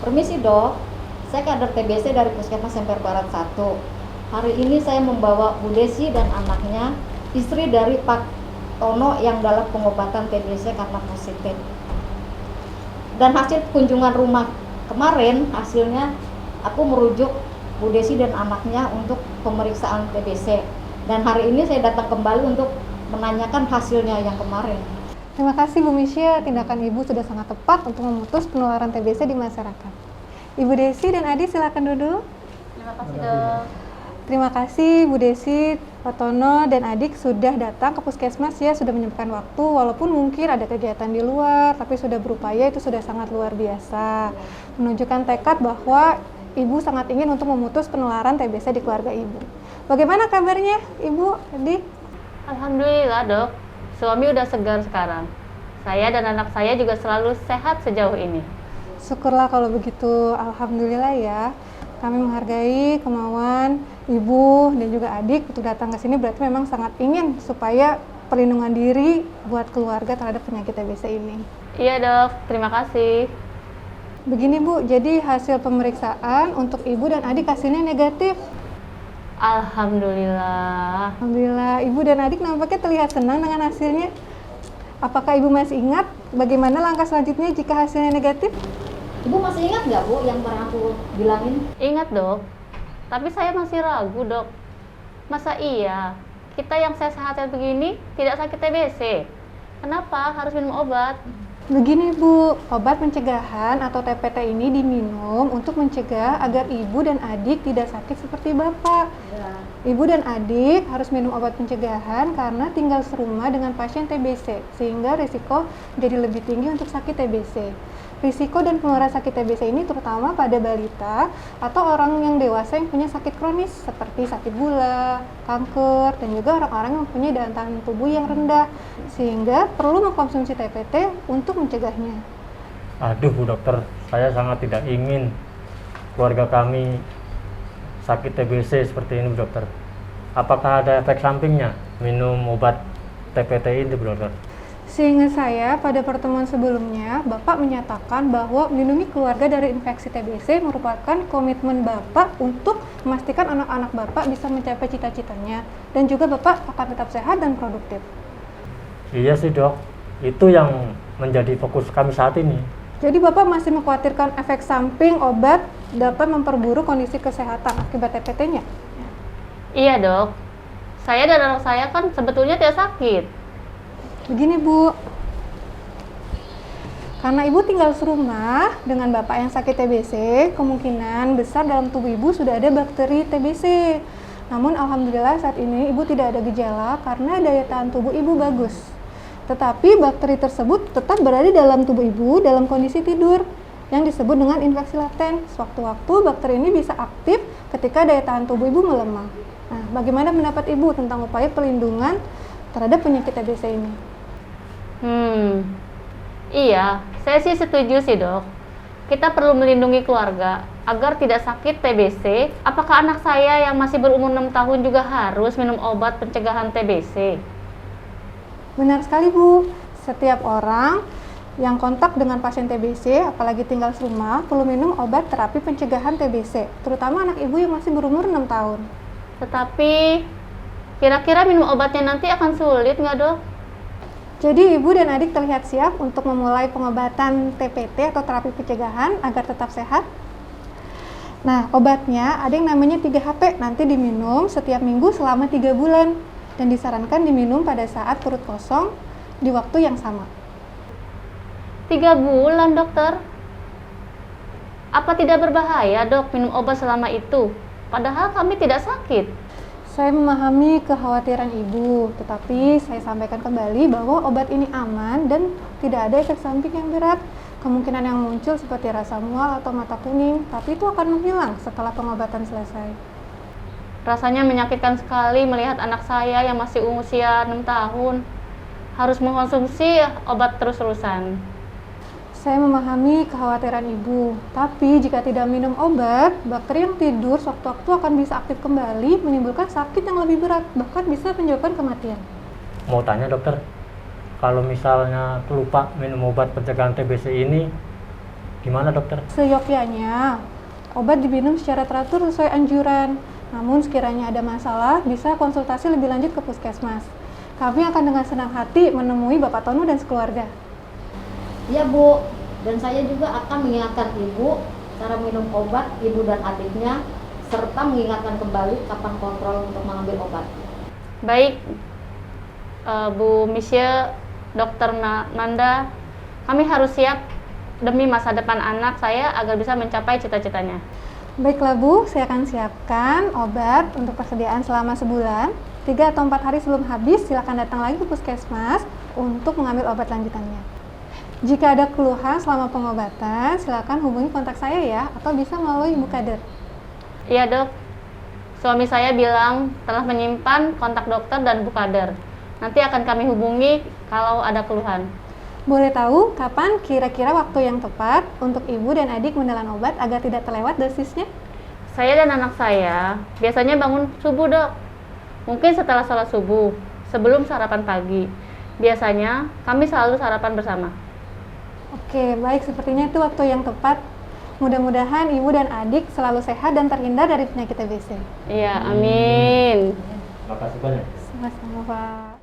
Permisi dok, saya kader TBC dari Puskesmas Semper Barat 1. Hari ini saya membawa Bu Desi dan anaknya, istri dari Pak Tono yang dalam pengobatan TBC karena positif. Dan hasil kunjungan rumah kemarin, hasilnya aku merujuk Bu Desi dan anaknya untuk pemeriksaan TBC. Dan hari ini saya datang kembali untuk menanyakan hasilnya yang kemarin. Terima kasih Bu Misya, tindakan Ibu sudah sangat tepat untuk memutus penularan TBC di masyarakat. Ibu Desi dan Adi silakan duduk. Terima kasih dok. Terima kasih Bu Desi, Pak Tono, dan Adik sudah datang ke Puskesmas ya, sudah menyempatkan waktu walaupun mungkin ada kegiatan di luar, tapi sudah berupaya, itu sudah sangat luar biasa. Menunjukkan tekad bahwa Ibu sangat ingin untuk memutus penularan TBC di keluarga Ibu. Bagaimana kabarnya Ibu, Adik? Alhamdulillah dok, suami udah segar sekarang. Saya dan anak saya juga selalu sehat sejauh ini. Syukurlah kalau begitu, alhamdulillah ya. Kami menghargai kemauan Ibu dan juga Adik untuk datang ke sini, berarti memang sangat ingin supaya perlindungan diri buat keluarga terhadap penyakit TBC ini. Iya dok, terima kasih. Begini Bu, jadi hasil pemeriksaan untuk Ibu dan Adik hasilnya negatif. Alhamdulillah. Alhamdulillah, Ibu dan Adik nampaknya terlihat senang dengan hasilnya. Apakah Ibu masih ingat bagaimana langkah selanjutnya jika hasilnya negatif? Ibu masih ingat nggak Bu yang pernah aku bilangin? Ingat dok, tapi saya masih ragu dok. Masa iya kita yang sehat-sehat begini tidak sakit TBC? Kenapa harus minum obat? Begini Bu, obat pencegahan atau TPT ini diminum untuk mencegah agar Ibu dan Adik tidak sakit seperti Bapak. Ya. Ibu dan Adik harus minum obat pencegahan karena tinggal serumah dengan pasien TBC, sehingga risiko jadi lebih tinggi untuk sakit TBC. Risiko dan penularan sakit TBC ini terutama pada balita atau orang yang dewasa yang punya sakit kronis seperti sakit gula, kanker, dan juga orang-orang yang punya daya tahan tubuh yang rendah, sehingga perlu mengkonsumsi TPT untuk mencegahnya. Aduh Bu Dokter, saya sangat tidak ingin keluarga kami sakit TBC seperti ini Bu Dokter. Apakah ada efek sampingnya minum obat TPT ini Bu Dokter? Seingat saya, pada pertemuan sebelumnya, Bapak menyatakan bahwa melindungi keluarga dari infeksi TBC merupakan komitmen Bapak untuk memastikan anak-anak Bapak bisa mencapai cita-citanya, dan juga Bapak akan tetap sehat dan produktif. Iya sih Dok, itu yang menjadi fokus kami saat ini. Jadi Bapak masih mengkhawatirkan efek samping obat dapat memperburuk kondisi kesehatan akibat TPT-nya? Iya dok, saya dan anak saya kan sebetulnya tidak sakit. Begini Bu, karena Ibu tinggal serumah dengan Bapak yang sakit TBC, kemungkinan besar dalam tubuh Ibu sudah ada bakteri TBC. Namun Alhamdulillah saat ini Ibu tidak ada gejala karena daya tahan tubuh Ibu bagus. Tetapi bakteri tersebut tetap berada dalam tubuh Ibu dalam kondisi tidur yang disebut dengan infeksi laten. Sewaktu-waktu bakteri ini bisa aktif ketika daya tahan tubuh Ibu melemah. Nah, bagaimana pendapat Ibu tentang upaya perlindungan terhadap penyakit TBC ini? Iya, saya sih setuju sih dok. Kita perlu melindungi keluarga agar tidak sakit TBC. Apakah anak saya yang masih berumur 6 tahun juga harus minum obat pencegahan TBC? Benar sekali Bu, setiap orang yang kontak dengan pasien TBC, apalagi tinggal serumah, perlu minum obat terapi pencegahan TBC, terutama anak Ibu yang masih berumur 6 tahun. Tetapi, kira-kira minum obatnya nanti akan sulit nggak dok? Jadi Ibu dan Adik terlihat siap untuk memulai pengobatan TPT atau terapi pencegahan agar tetap sehat. Nah, obatnya ada yang namanya 3HP, nanti diminum setiap minggu selama 3 bulan dan disarankan diminum pada saat perut kosong di waktu yang sama. 3 bulan dokter? Apa tidak berbahaya dok minum obat selama itu? Padahal kami tidak sakit. Saya memahami kekhawatiran Ibu, tetapi saya sampaikan kembali bahwa obat ini aman dan tidak ada efek samping yang berat. Kemungkinan yang muncul seperti rasa mual atau mata kuning, tapi itu akan menghilang setelah pengobatan selesai. Rasanya menyakitkan sekali melihat anak saya yang masih usia 6 tahun harus mengkonsumsi obat terus-terusan. Saya memahami kekhawatiran Ibu, tapi jika tidak minum obat, bakteri yang tidur sewaktu-waktu akan bisa aktif kembali, menimbulkan sakit yang lebih berat, bahkan bisa menyebabkan kematian. Mau tanya dokter, kalau misalnya lupa minum obat pencegahan TBC ini, Gimana dokter? Seyogyanya, obat diminum secara teratur sesuai anjuran. Namun sekiranya ada masalah, bisa konsultasi lebih lanjut ke puskesmas. Kami akan dengan senang hati menemui Bapak Tono dan sekeluarga. Iya Bu, dan saya juga akan mengingatkan Ibu cara minum obat Ibu dan adiknya, serta mengingatkan kembali kapan kontrol untuk mengambil obat. Baik, Bu Misye, Dokter Nanda, kami harus siap demi masa depan anak saya agar bisa mencapai cita-citanya. Baiklah Bu, saya akan siapkan obat untuk persediaan selama sebulan. 3 atau 4 hari sebelum habis, silakan datang lagi ke puskesmas untuk mengambil obat lanjutannya. Jika ada keluhan selama pengobatan, silakan hubungi kontak saya ya, atau bisa melalui Ibu Kader. Iya dok, suami saya bilang telah menyimpan kontak dokter dan Bu Kader. Nanti akan kami hubungi kalau ada keluhan. Boleh tahu kapan kira-kira waktu yang tepat untuk ibu dan adik menelan obat agar tidak terlewat dosisnya? Saya dan anak saya biasanya bangun subuh dok. Mungkin setelah sholat subuh, sebelum sarapan pagi. Biasanya kami selalu sarapan bersama. Oke, baik, sepertinya itu waktu yang tepat. Mudah-mudahan ibu dan adik selalu sehat dan terhindar dari penyakit TBC. Iya, amin. Makasih banyak. Sama-sama Pak.